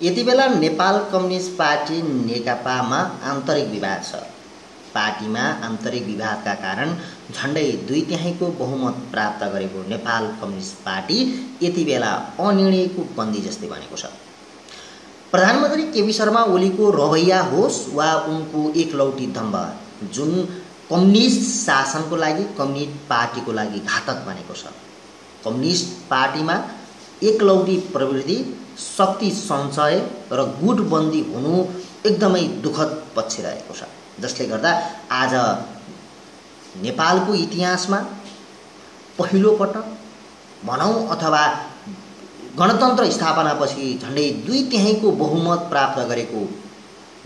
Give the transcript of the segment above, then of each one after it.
यति बेला Nepal communist party नेकपामा आन्तरिक विवाद छ। पार्टीमा आन्तरिक विवादका कारण झण्डै 2/3 बहुमत प्राप्त गरेको नेपाल कम्युनिस्ट पार्टी यति बेला अनिर्णयको बन्दी जस्तै बनेको छ। प्रधानमन्त्री केपी शर्मा ओलीको रवैया होस् वा उनको एकलौटी दम्भ जुन कम्युनिस्ट शासनको लागि, कम्युनिस्ट पार्टीको लागि घातक बनेको छ। कम्युनिस्ट पार्टीमा एकलौटी प्रवृत्ति, शक्ति सञ्चय र गुटबन्दी हुनु एकदमै दुःखद पक्ष रहेको छ, जसले गर्दा आज नेपालको इतिहासमा पहिलो पटक भनौँ अथवा गणतन्त्र स्थापनापछि झन्डै 2/3 बहुमत प्राप्त गरेको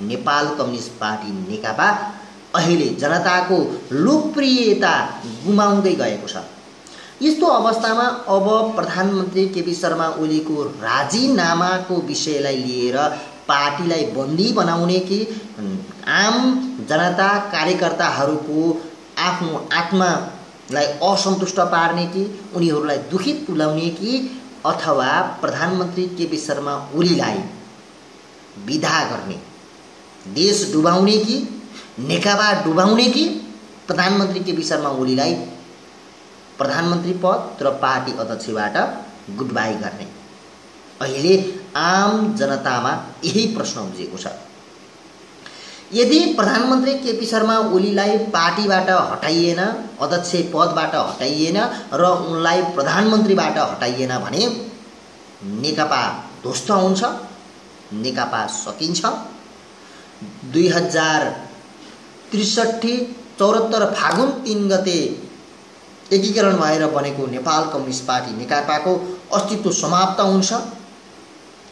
नेपाल कम्युनिस्ट पार्टी नेकपा अहिले जनताको लोकप्रियता गुमाउँदै गएको छ। यस्तो अवस्थामा अब प्रधानमन्त्री केपी शर्मा ओलीको राजीनामाको विषयलाई लिएर पार्टीलाई बन्दी बनाउने कि आम जनता कार्यकर्ताहरूको आफ्नो आत्मालाई असन्तुष्ट पार्ने कि उनीहरूलाई दुखित तुल्याउने कि अथवा प्रधानमन्त्री केपी शर्मा ओलीलाई विदा गर्ने, देश डुबाउने कि नेकपा डुबाउने कि प्रधानमन्त्री केपी शर्मा ओलीलाई प्रधानमन्त्री पद र पार्टी अध्यक्षबाट गुड बाई गर्ने, अहिले आम जनतामा यही प्रश्न उब्जेको छ। यदि प्रधानमन्त्री केपी शर्मा ओलीलाई पार्टीबाट हटाइएन, अध्यक्ष पदबाट हटाइएन र उनलाई प्रधानमन्त्रीबाट हटाइएन भने नेकपा ध्वस्त हुन्छ, नेकपा सकिन्छ। 2063 फागुन 3 गते एकीकरण भएर बनेको नेपाल कम्युनिस्ट पार्टी नेकपाको अस्तित्व समाप्त हुन्छ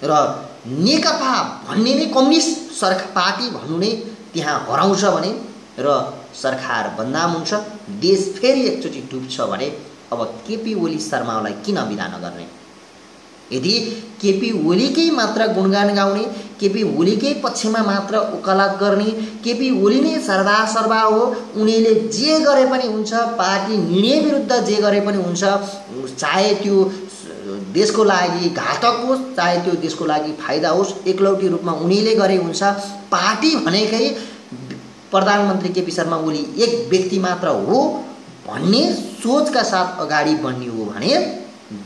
र नेकपा भन्ने नै कम्युनिस्ट सरकार पार्टी भन्नु नै त्यहाँ हराउँछ भने र सरकार बदनाम हुन्छ, देश फेरि एकचोटि डुब्छ भने अब केपी ओली शर्मालाई किन विदा नगर्ने? यदि केपी ओलीकै मात्र गुणगान गाउने, केपी ओलीकै पक्षमा मात्र वकालत गर्ने, केपी ओली नै सर्वसर्वा हो, उनीले जे गरे पनि हुन्छ, पार्टी निर्णय विरुद्ध जे गरे पनि हुन्छ, चाहे त्यो देशको लागि घातक होस् चाहे त्यो देशको लागि फाइदा होस्, एकलौटी रूपमा उनीले गरे हुन्छ, पार्टी भनेकै प्रधानमन्त्री केपी शर्मा ओली एक व्यक्ति मात्र हो भन्ने सोचका साथ अगाडि बढ्ने हो भने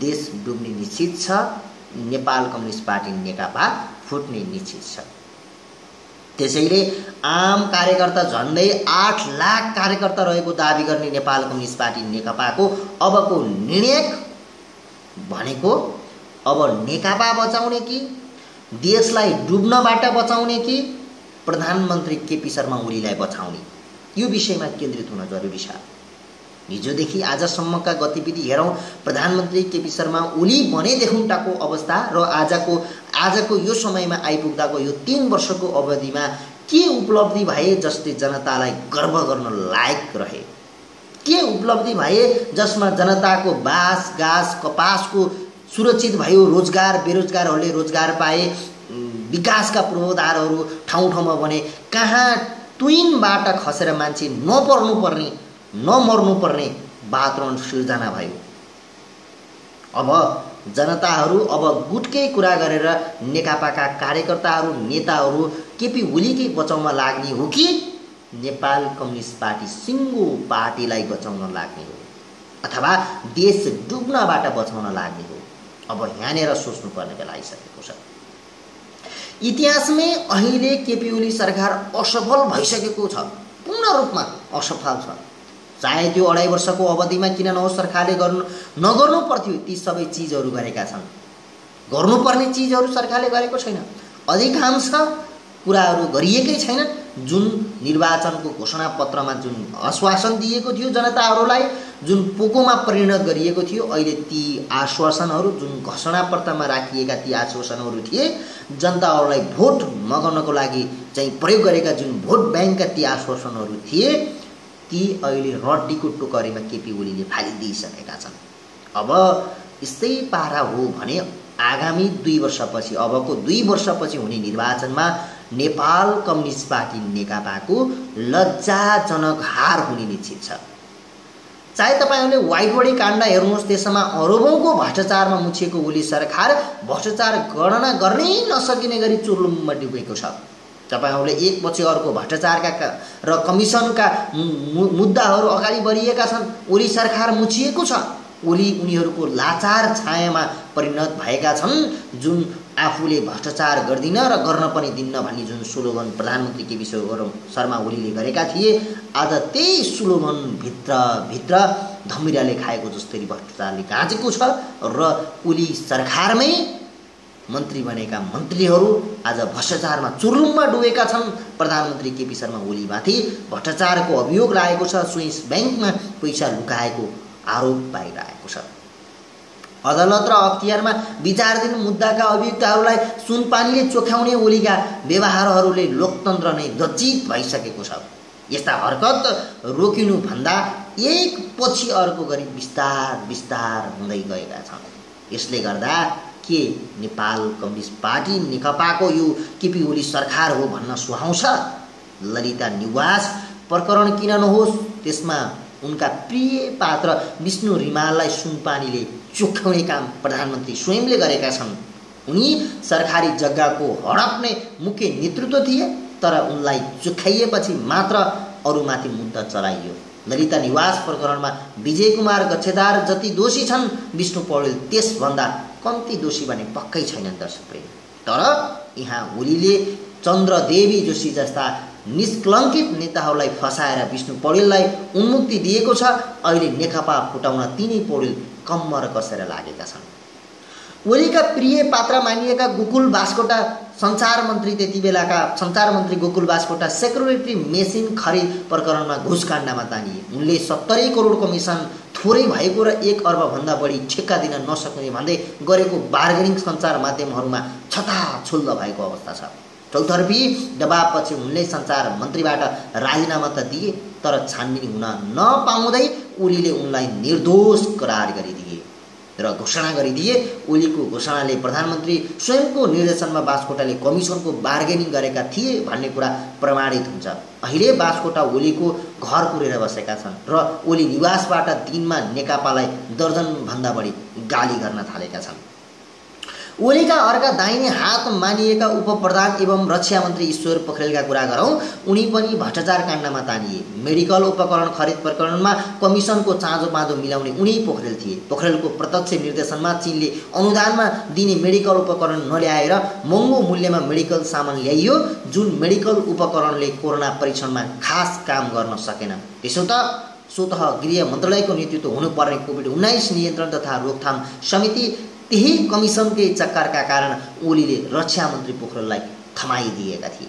देश डुब्ने निश्चित छ, नेपाल कम्युनिस्ट पार्टी नेकपा फुट्ने निश्चित छ। त्यसैले आम कार्यकर्ता झन्डै 8 लाख कार्यकर्ता रहेको दाबी गर्ने नेपाल कम्युनिस्ट पार्टी नेकपाको अबको निर्णय भनेको अब नेकपा बचाउने कि देशलाई डुब्नबाट बचाउने कि प्रधानमन्त्री केपी शर्मा ओलीलाई बचाउने, यो विषयमा केन्द्रित हुन जरुरी छ। हिजोदेखि आजसम्मका गतिविधि हेरौँ, प्रधानमन्त्री केपी शर्मा ओली बनेदेखुन्टाको अवस्था र आजको यो समयमा आइपुग्दाको यो 3 वर्षको अवधिमा के उपलब्धि भए जसले जनतालाई गर्व गर्न लायक रहे? के उपलब्धि भए जसमा जनताको बास गास कपासको सुरक्षित भयो, रोजगार बेरोजगारहरूले रोजगार पाए, विकासका पूर्वाधारहरू ठाउँ ठाउँमा बने, कहाँ तुइनबाट खसेर मान्छे नमर्नुपर्ने वातावरण सिर्जना भयो। अब जनताहरू अब गुटकै कुरा गरेर नेकपाका कार्यकर्ताहरू नेताहरू केपी ओलीकै बचाउन लाग्ने हो कि नेपाल कम्युनिस्ट पार्टी सिङ्गो पार्टीलाई बचाउन लाग्ने हो अथवा देश डुब्नबाट बचाउन लाग्ने हो? अब यहाँनिर सोच्नुपर्ने बेला आइसकेको छ। इतिहासमै अहिले केपी ओली सरकार असफल भइसकेको छ, पूर्ण रूपमा असफल छ। चाहे त्यो 2.5 वर्षको अवधिमा किन नहोस्, सरकारले नगर्नु पर्थ्यो ती सबै चिजहरू गरेका छन्। गर्नुपर्ने चिजहरू सरकारले गरेको छैन, अधिकांश कुराहरू गरिएकै छैनन्। जुन निर्वाचनको घोषणा पत्रमा जुन आश्वासन दिएको थियो जनताहरूलाई, जुन पोकोमा परिणत गरिएको थियो, अहिले ती आश्वासनहरू जुन घोषणा पत्रमा राखिएका ती आश्वासनहरू थिए, जनताहरूलाई भोट मगाउनको लागि चाहिँ प्रयोग गरेका जुन भोट ब्याङ्कका ती आश्वासनहरू थिए, ती अहिले रड्डीको टोकरीमा केपी ओलीले फालिदिइसकेका छन्। अब यस्तै पारा हो भने आगामी 2 वर्षपछि, अबको 2 वर्षपछि हुने निर्वाचनमा नेपाल कम्युनिस्ट पार्टी नेकपाको लज्जाजनक हार हुने निश्चित छ। चाहे तपाईहरूले वाइटबडी काण्ड हेर्नुहोस्, त्यसमा अरबौँको भ्रष्टाचारमा मुछिएको ओली सरकार भ्रष्टाचार गणना गर्नै नसकिने गरी चुर्लुममा डुबेको छ। तपाईहरूले एकपछि अर्को भ्रष्टाचारका र कमिसनका मुद्दाहरू अगाडि बढिएका छन्। ओली सरकार मुछिएको छ। ओली उनीहरूको लाचार छायामा परिणत भएका छन्, जुन आफूले भ्रष्टाचार गर्दिन र गर्न पनि दिन्न भन्ने जुन स्लोगन प्रधानमन्त्री केपी शर्मा ओलीले गरेका थिए, आज त्यही स्लोगन भित्र धमिराले खाएको जस्तै भ्रष्टाचारले गाँचेको छ र ओली सरकारमै मन्त्री बनेका मन्त्रीहरू आज भ्रष्टाचारमा चुर्लुममा डुबेका छन्। प्रधानमन्त्री केपी शर्मा ओलीमाथि भ्रष्टाचारको अभियोग लागेको छ। स्विस ब्याङ्कमा पैसा लुकाएको आरोप पाइरहेको छ। अदालत र अख्तियारमा विचाराधीन मुद्दाका अभियुक्तहरूलाई सुनपानीले चोख्याउने ओलीका व्यवहारहरूले लोकतन्त्र नै लज्जित भइसकेको छ। यस्ता हरकत रोकिनु भन्दा एकपछि अर्को गरी बिस्तार हुँदै गएका छन्। यसले गर्दा के नेपाल कम्युनिस्ट पार्टी नेकपाको यो केपी ओली सरकार हो भन्न सुहाउँछ? ललिता निवास प्रकरण किन नहोस्, त्यसमा उनका प्रिय पात्र विष्णु रिमाललाई सुनपानीले चोख्याउने काम प्रधानमन्त्री स्वयंले गरेका छन्। उनी सरकारी जग्गाको हडप्ने मुख्य नेतृत्व थिए, तर उनलाई चोख्याइएपछि मात्र अरूमाथि मुद्दा चलाइयो। ललिता निवास प्रकरणमा विजय कुमार गच्छेदार जति दोषी छन्, विष्णु पौडेल त्यसभन्दा कम्ती दोषी भने पक्कै छैनन् दर्शकप्रेमी। तर यहाँ ओलीले चन्द्रदेवी जोशी जस्ता निष्कलङ्कित नेताहरूलाई फसाएर विष्णु पौडेललाई उन्मुक्ति दिएको छ। अहिले नेकपा फुटाउन तिनै पौडेल कम्मर कसेर लागेका छन्। ओलीका प्रिय पात्र मानिएका गोकुल बास्कोटा सञ्चार मन्त्री, त्यति बेलाका सञ्चार मन्त्री गोकुल बास्कोटा सेक्युरिटी मेसिन खरिद प्रकरणमा घुसकाण्डमा तानिए। उनले 70 करोड कमिसन थोरै भएको र 1 अर्बभन्दा बढी ठेक्का दिन नसक्ने भन्दै गरेको बार्गेनिङ सञ्चार माध्यमहरूमा छताछुल्ल भएको अवस्था छ। चौतर्फी दबावपछि उनले सञ्चार मन्त्रीबाट राजीनामा त दिए, तर छानबिन हुन नपाउँदै ओलीले उनलाई निर्दोष करार गरिदिए र घोषणा गरिदिए। ओलीको घोषणाले प्रधानमन्त्री स्वयंको निर्देशनमा बास्कोटाले कमिसनको बार्गेनिङ गरेका थिए भन्ने कुरा प्रमाणित हुन्छ। अहिले बास्कोटा ओलीको घर कुरेर बसेका छन् र ओली निवासबाट दिनमा नेकपालाई दर्जनभन्दा बढी गाली गर्न थालेका छन्। ओलीका अर्का दाहिने हात मानिएका उपप्रधान एवं रक्षा मन्त्री ईश्वर पोखरेलका कुरा गरौँ। उनी पनि भ्रष्टाचार काण्डमा तानिए। मेडिकल उपकरण खरिद प्रकरणमा कमिसनको चाँजो पाँजो मिलाउने उनी पोखरेल थिए। पोखरेलको प्रत्यक्ष निर्देशनमा चीनले अनुदानमा दिने मेडिकल उपकरण नल्याएर महँगो मूल्यमा मेडिकल सामान ल्याइयो, जुन मेडिकल उपकरणले कोरोना परीक्षणमा खास काम गर्न सकेन। त्यसो त स्वतः गृह मन्त्रालयको नेतृत्व हुनुपर्ने कोभिड-19 नियन्त्रण तथा रोकथाम समिति त्यही कमिसनकै चक्करका कारण ओलीले रक्षा मन्त्री पोखरेललाई थमाइदिएका थिए।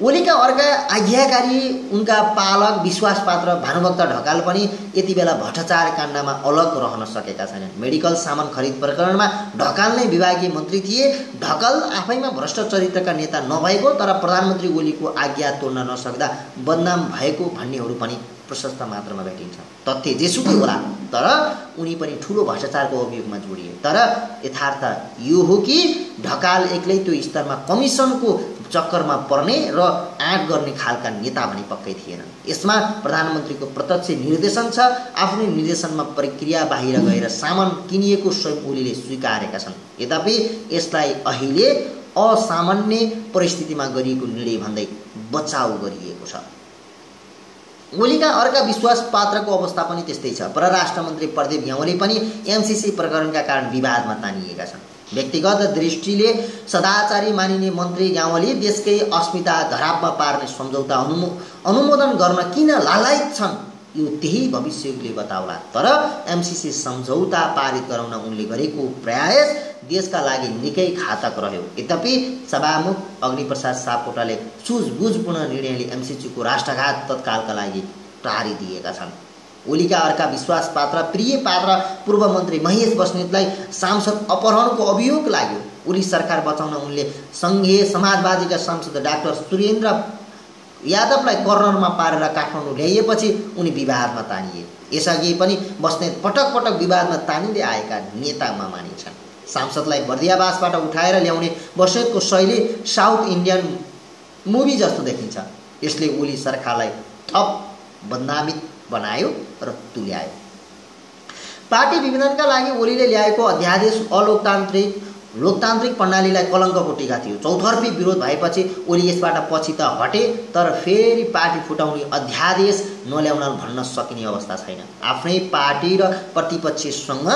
ओलीका अर्का आज्ञाकारी उनका पालक विश्वासपात्र भानुभक्त ढकाल पनि यति बेला भ्रष्टाचार काण्डमा अलग रहन सकेका छैनन्। मेडिकल सामान खरिद प्रकरणमा ढकाल नै विभागीय मन्त्री थिए। ढकाल आफैमा भ्रष्ट चरित्रका नेता नभएको, तर प्रधानमन्त्री ओलीको आज्ञा तोड्न नसक्दा बदनाम भएको भन्नेहरू पनि प्रशस्त मात्रामा भेटिन्छ। तथ्य जेसुकै होला, तर उनी पनि ठुलो भ्रष्टाचारको अभियोगमा जोडिए। तर यथार्थ यो हो कि ढकाल एक्लै त्यो स्तरमा कमिसनको चक्करमा पर्ने र आँट गर्ने खालका नेता भने पक्कै थिएनन्। यसमा प्रधानमन्त्रीको प्रत्यक्ष निर्देशन छ। आफ्नै निर्देशनमा प्रक्रिया बाहिर गएर सामान किनिएको स्वयं ओलीले स्वीकारेका छन्। यद्यपि यसलाई अहिले असामान्य परिस्थितिमा गरिएको निर्णय भन्दै बचाउ गरिएको छ। ओलीका अर्का विश्वास पात्रको अवस्था पनि त्यस्तै छ। परराष्ट्र मन्त्री प्रदीप ग्यावाली पनि एमसीसी प्रकरणका कारण विवादमा तानिएका छन्। व्यक्तिगत दृष्टिले सदाचारी मानिने मन्त्री ग्यावाली देशकै अस्मिता धरापमा पार्ने सम्झौता अनुमोदन गर्न किन लालायत छन्, यो त्यही भविष्यले बताउला। तर एमसीसी सम्झौता पारित गराउन उनले गरेको प्रयास देशका लागि निकै घातक रह्यो। यद्यपि सभामुख अग्निप्रसाद सापकोटाले सुझबुझपूर्ण निर्णयले एमसीसीको राष्ट्रघात तत्कालका लागि टारिदिएका छन्। ओलीका अर्का विश्वास पात्र प्रिय पात्र पूर्व मन्त्री महेश बस्नेतलाई सांसद अपहरणको अभियोग लाग्यो। ओली सरकार बचाउन उनले सङ्घीय समाजवादीका सांसद डाक्टर सुरेन्द्र यादवलाई कर्नरमा पारेर काठमाडौँ ल्याइएपछि उनी विवादमा तानिए। यसअघि पनि बस्नेत पटक पटक विवादमा तानिँदै आएका नेतामा मानिन्छन्। सांसदलाई बर्दियावासबाट उठाएर ल्याउने बस्नेतको शैली साउथ इन्डियन मुभी जस्तो देखिन्छ। यसले ओली सरकारलाई थप बदनामित बनायो र तुल्यायो। पार्टी विभाजनका लागि ओलीले ल्याएको अध्यादेश लोकतान्त्रिक प्रणालीलाई कलङ्कको टीका थियो। चौतर्फी विरोध भएपछि ओली यसबाट पछि त हटे, तर फेरि पार्टी फुटाउने अध्यादेश नल्याउन भन्न सकिने अवस्था छैन। आफ्नै पार्टी र प्रतिपक्षसँग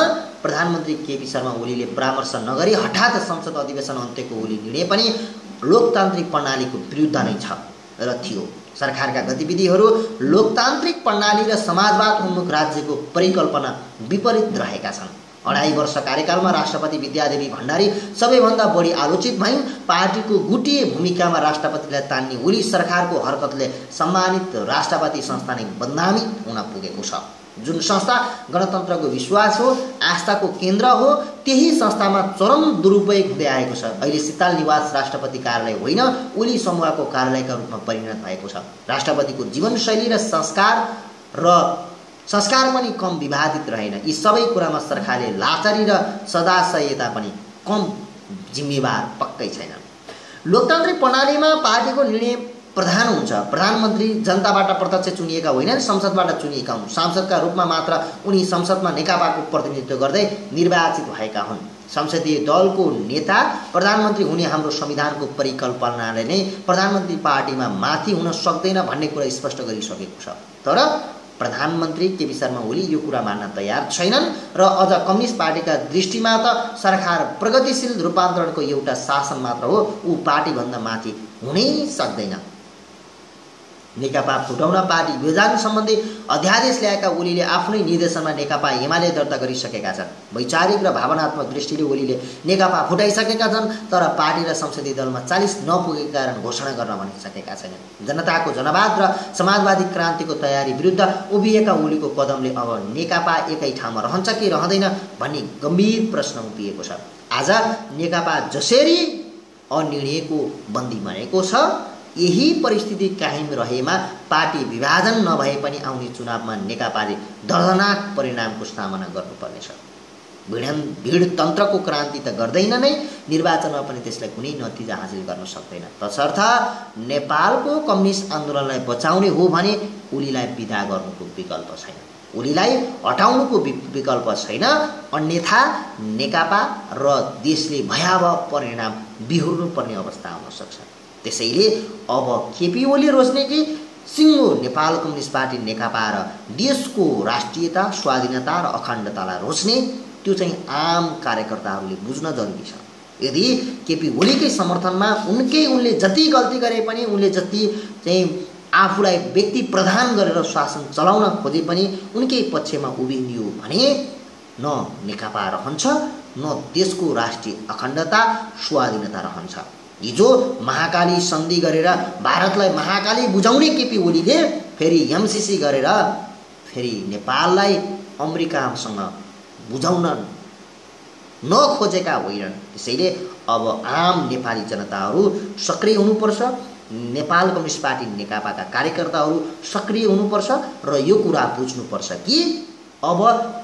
प्रधानमन्त्री केपी शर्मा ओलीले परामर्श नगरी हठात संसद अधिवेशन अन्त्यको ओली निर्णय पनि लोकतान्त्रिक प्रणालीको विरुद्ध नै छ र थियो। सरकारका गतिविधिहरू लोकतान्त्रिक प्रणाली र समाजवाद उन्मुख राज्यको परिकल्पना विपरीत रहेका छन्। 2.5 वर्ष कार्यकालमा राष्ट्रपति विद्यादेवी भण्डारी सबैभन्दा बढी आलोचित भइन्। पार्टीको गुटिए भूमिकामा राष्ट्रपतिलाई तान्ने ओली सरकारको हरकतले सम्मानित राष्ट्रपति संस्था नै बदनामी हुन पुगेको छ। जुन संस्था गणतन्त्रको विश्वास हो, आस्थाको केन्द्र हो, त्यही संस्थामा चरम दुरुपयोग हुँदै आएको छ। अहिले शीतल निवास राष्ट्रपति कार्यालय होइन, ओली समूहको कार्यालयका रूपमा परिणत भएको छ। राष्ट्रपतिको जीवनशैली र संस्कार पनि कम विवादित रहेन। यी सबै कुरामा सरकारले लाचारी र सदाशयता पनि कम जिम्मेवार पक्कै छैन। लोकतान्त्रिक प्रणालीमा पार्टीको निर्णय प्रधान हुन्छ। प्रधानमन्त्री जनताबाट प्रत्यक्ष चुनिएका होइनन्, संसदबाट चुनिएका हुन्। सांसदका रूपमा मात्र उनी संसदमा नेकपाको प्रतिनिधित्व गर्दै निर्वाचित भएका हुन्। संसदीय दलको नेता प्रधानमन्त्री हुने हाम्रो संविधानको परिकल्पनाले नै प्रधानमन्त्री पार्टीमा माथि हुन सक्दैन भन्ने कुरा स्पष्ट गरिसकेको छ। तर प्रधानमन्त्री केपी शर्मा ओली यो कुरा मान्न तयार छैनन् र अझ कम्युनिस्ट पार्टीका दृष्टिमा त सरकार प्रगतिशील रूपान्तरणको एउटा शासन मात्र हो, ऊ पार्टीभन्दा माथि हुनै सक्दैन। नेकपा फुटाउन पार्टी विभाजन सम्बन्धी अध्यादेश ल्याएका ओलीले आफ्नै निर्देशनमा नेकपा एमाले दर्ता गरिसकेका छन्। वैचारिक र भावनात्मक दृष्टिले ओलीले नेकपा फुटाइसकेका छन्, तर पार्टी र संसदीय दलमा 40 नपुगेका कारण घोषणा गर्न भनिसकेका छैनन्। जनताको जनवाद र समाजवादी क्रान्तिको तयारी विरुद्ध उभिएका ओलीको कदमले अब नेकपा एकै ठाउँमा रहन्छ कि रहँदैन भन्ने गम्भीर प्रश्न उभिएको छ। आज नेकपा जसरी अनिर्णयको बन्दी बनेको छ, यही परिस्थिति कायम रहेमा पार्टी विभाजन नभए पनि आउने चुनावमा नेकपाले दर्दनाक परिणामको सामना गर्नुपर्नेछ। भिडतन्त्रको क्रान्ति त गर्दैन नै, निर्वाचनमा पनि त्यसलाई कुनै नतिजा हासिल गर्न सक्दैन। तसर्थ नेपालको कम्युनिस्ट आन्दोलनलाई बचाउने हो भने ओलीलाई विदा गर्नुको विकल्प छैन, ओलीलाई हटाउनुको विकल्प छैन। अन्यथा नेकपा र देशले भयावह परिणाम बिहोर्नुपर्ने अवस्था आउन सक्छ। त्यसैले अब केपी ओली रोज्ने कि सिङ्गो नेपाल कम्युनिस्ट पार्टी नेकपा र देशको राष्ट्रियता, स्वाधीनता र अखण्डतालाई रोज्ने, त्यो चाहिँ आम कार्यकर्ताहरूले बुझ्न जरुरी छ। यदि केपी ओलीकै समर्थनमा उनले जति गल्ती गरे पनि, उनले जति चाहिँ आफूलाई व्यक्ति प्रधान गरेर शासन चलाउन खोजे पनि उनकै पक्षमा उभिदियो भने न नेकपा रहन्छ, न देशको राष्ट्रिय अखण्डता, स्वाधीनता रहन्छ। हिजो महाकाली सन्धि गरेर भारतलाई महाकाली बुझाउने केपी ओलीले फेरि एमसीसी गरेर फेरि नेपाललाई अमेरिकासँग बुझाउन नखोजेका होइनन्। त्यसैले अब आम नेपाली जनताहरू सक्रिय हुनुपर्छ, नेपाल कम्युनिस्ट पार्टी नेकपाका कार्यकर्ताहरू सक्रिय हुनुपर्छ र यो कुरा बुझ्नुपर्छ कि अब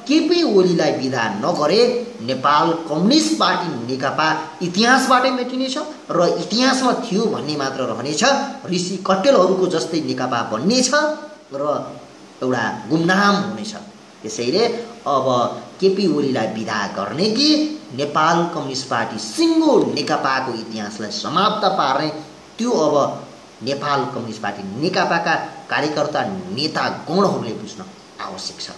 केपी ओलीलाई विदा नगरे नेपाल कम्युनिस्ट पार्टी नेकपा इतिहासबाटै मेटिनेछ र इतिहासमा थियो भन्ने मात्र रहनेछ। ऋषि कट्टेलहरूको जस्तै नेकपा बन्नेछ र एउटा गुमनाम हुनेछ। त्यसैले अब केपी ओलीलाई विदा गर्ने कि नेपाल कम्युनिस्ट पार्टी सिङ्गो नेकपाको इतिहासलाई समाप्त पार्ने, त्यो अब नेपाल कम्युनिस्ट पार्टी नेकपाका कार्यकर्ता नेता गणहरूले बुझ्न आवश्यक छ।